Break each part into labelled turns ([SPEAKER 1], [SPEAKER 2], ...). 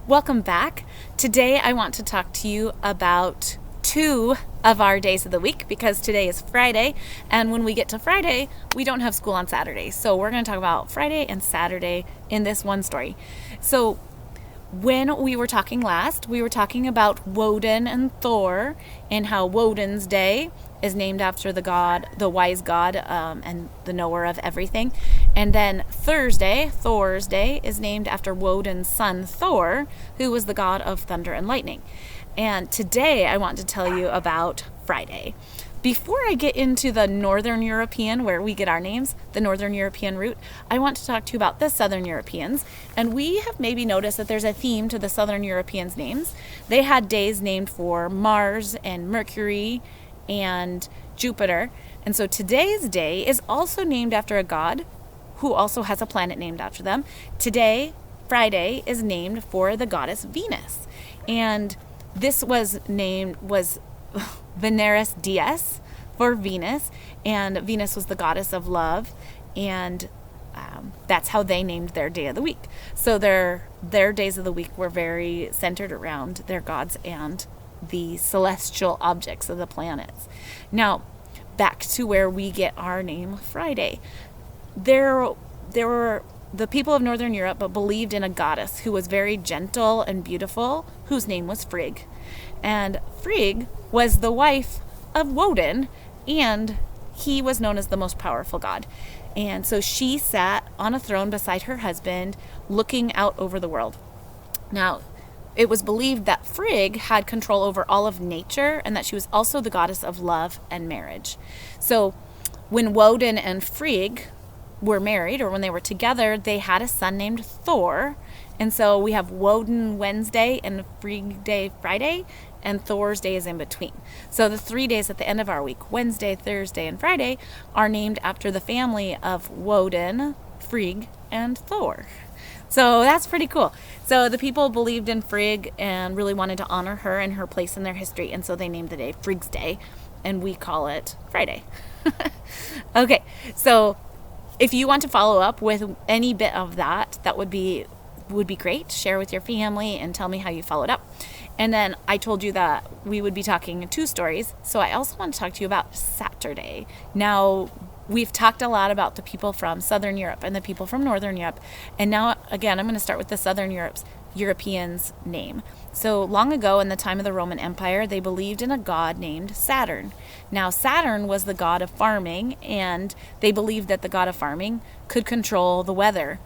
[SPEAKER 1] Welcome back. Today I want to talk to you about 2 of our days of the week because today is Friday, and when we get to Friday, we don't have school on Saturday. So we're going to talk about Friday and Saturday in this one story. So when we were talking last, we were talking about Woden and Thor and how Woden's Day is named after the god, the wise god, and the knower of everything. And then Thursday, Thor's Day, is named after Woden's son Thor, who was the god of thunder and lightning. And today I want to tell you about Friday. Before I get into the Northern European, where we get our names, the Northern European root, I want to talk to you about the Southern Europeans. And we have maybe noticed that there's a theme to the Southern Europeans' names. They had days named for Mars and Mercury and Jupiter. And so today's day is also named after a god who also has a planet named after them. Today, Friday, is named for the goddess Venus. And this was Veneris Dies for Venus, and Venus was the goddess of love, and that's how they named their day of the week. So their days of the week were very centered around their gods and the celestial objects of the planets. Now, back to where we get our name Friday. There were the people of Northern Europe but believed in a goddess who was very gentle and beautiful, whose name was Frigg. And Frigg was the wife of Woden, and he was known as the most powerful god. And so she sat on a throne beside her husband, looking out over the world. Now, it was believed that Frigg had control over all of nature and that she was also the goddess of love and marriage. So when Woden and Frigg were married, or when they were together, they had a son named Thor. And so we have Woden Wednesday and Frigg Day Friday, and Thor's Day is in between. So the 3 days at the end of our week, Wednesday, Thursday, and Friday, are named after the family of Woden, Frigg, and Thor. So that's pretty cool. So the people believed in Frigg and really wanted to honor her and her place in their history, and so they named the day Frigg's Day, and we call it Friday. Okay, so if you want to follow up with any bit of that, that would be great. Share with your family and tell me how you followed up. And then I told you that we would be talking 2 stories. So I also want to talk to you about Saturday. Now, we've talked a lot about the people from Southern Europe and the people from Northern Europe. And now, again, I'm going to start with the Southern Europeans' name. So long ago, in the time of the Roman Empire, they believed in a god named Saturn. Now, Saturn was the god of farming, and they believed that the god of farming could control the weather.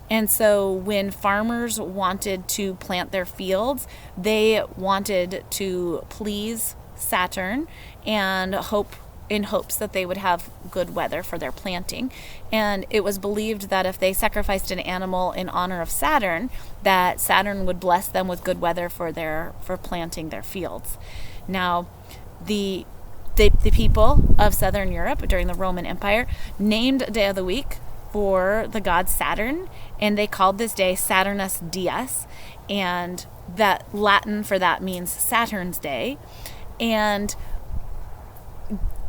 [SPEAKER 1] And so when farmers wanted to plant their fields, they wanted to please Saturn and in hopes that they would have good weather for their planting. And it was believed that if they sacrificed an animal in honor of Saturn, that Saturn would bless them with good weather for planting their fields. Now, the people of Southern Europe during the Roman Empire named a day of the week for the god Saturn, and they called this day Saturnus Dies, and that Latin for that means Saturn's Day. And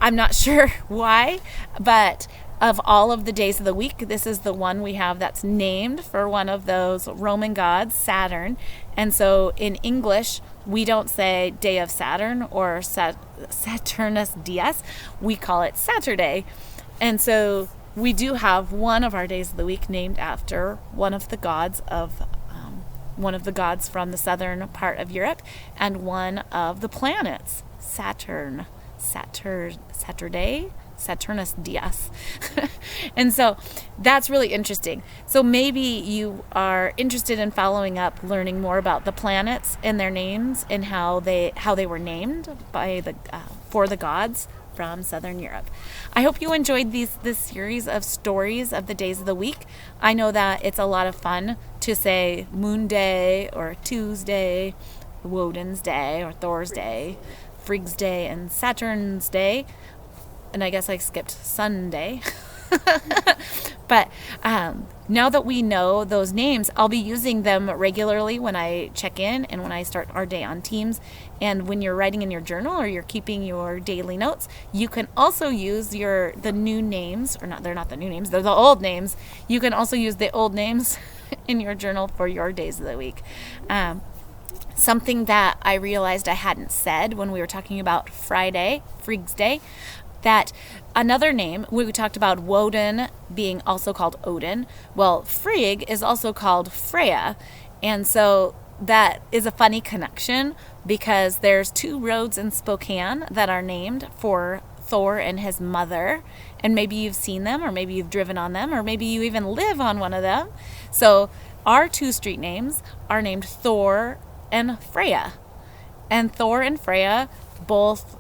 [SPEAKER 1] I'm not sure why, but of all of the days of the week, this is the one we have that's named for one of those Roman gods, Saturn. And so in English, we don't say Day of Saturn or Saturnus Dies, we call it Saturday. And so we do have one of our days of the week named after one of the gods from the southern part of Europe, and one of the planets, Saturnus Dies. And so that's really interesting. So maybe you are interested in following up, learning more about the planets and their names and how they were named by for the gods from Southern Europe. I hope you enjoyed this series of stories of the days of the week. I know that it's a lot of fun to say Moon Day or Tuesday, Woden's Day or Thor's Day, Frigg's Day and Saturn's Day. And I guess I skipped Sunday. But now that we know those names, I'll be using them regularly when I check in and when I start our day on Teams. And when you're writing in your journal or you're keeping your daily notes, you can also use the new names, or not, they're not the new names, they're the old names. You can also use the old names in your journal for your days of the week. Something that I realized I hadn't said when we were talking about Friday, Friggs Day, that another name, we talked about Woden being also called Odin. Well, Frigg is also called Freya. And so that is a funny connection because there's 2 roads in Spokane that are named for Thor and his mother. And maybe you've seen them, or maybe you've driven on them, or maybe you even live on one of them. So our 2 street names are named Thor and Freya. And Thor and Freya both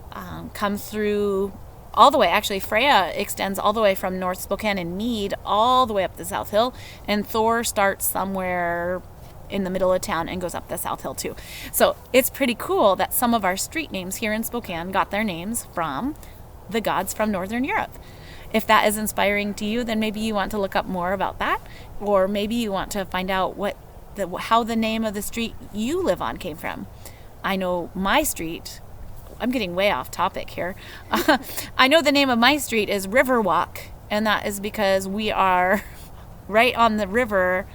[SPEAKER 1] come through all the way. Actually, Freya extends all the way from North Spokane and Mead all the way up the South Hill, and Thor starts somewhere in the middle of town and goes up the South Hill too. So it's pretty cool that some of our street names here in Spokane got their names from the gods from Northern Europe. If that is inspiring to you, then maybe you want to look up more about that, or maybe you want to find out how the name of the street you live on came from. I know my street, I'm getting way off topic here. I know the name of my street is Riverwalk, and that is because we are right on the river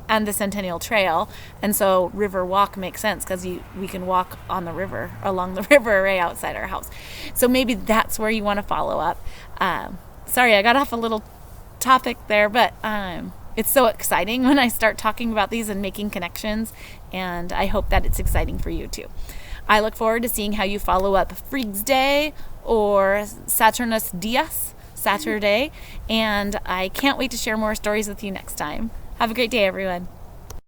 [SPEAKER 1] and the Centennial Trail, and so Riverwalk makes sense because we can walk on the river, along the river right outside our house. So maybe that's where you want to follow up. Sorry, I got off a little topic there, but it's so exciting when I start talking about these and making connections, and I hope that it's exciting for you too. I look forward to seeing how you follow up Friggs Day or Saturnus Dias, Saturday, and I can't wait to share more stories with you next time. Have a great day, everyone.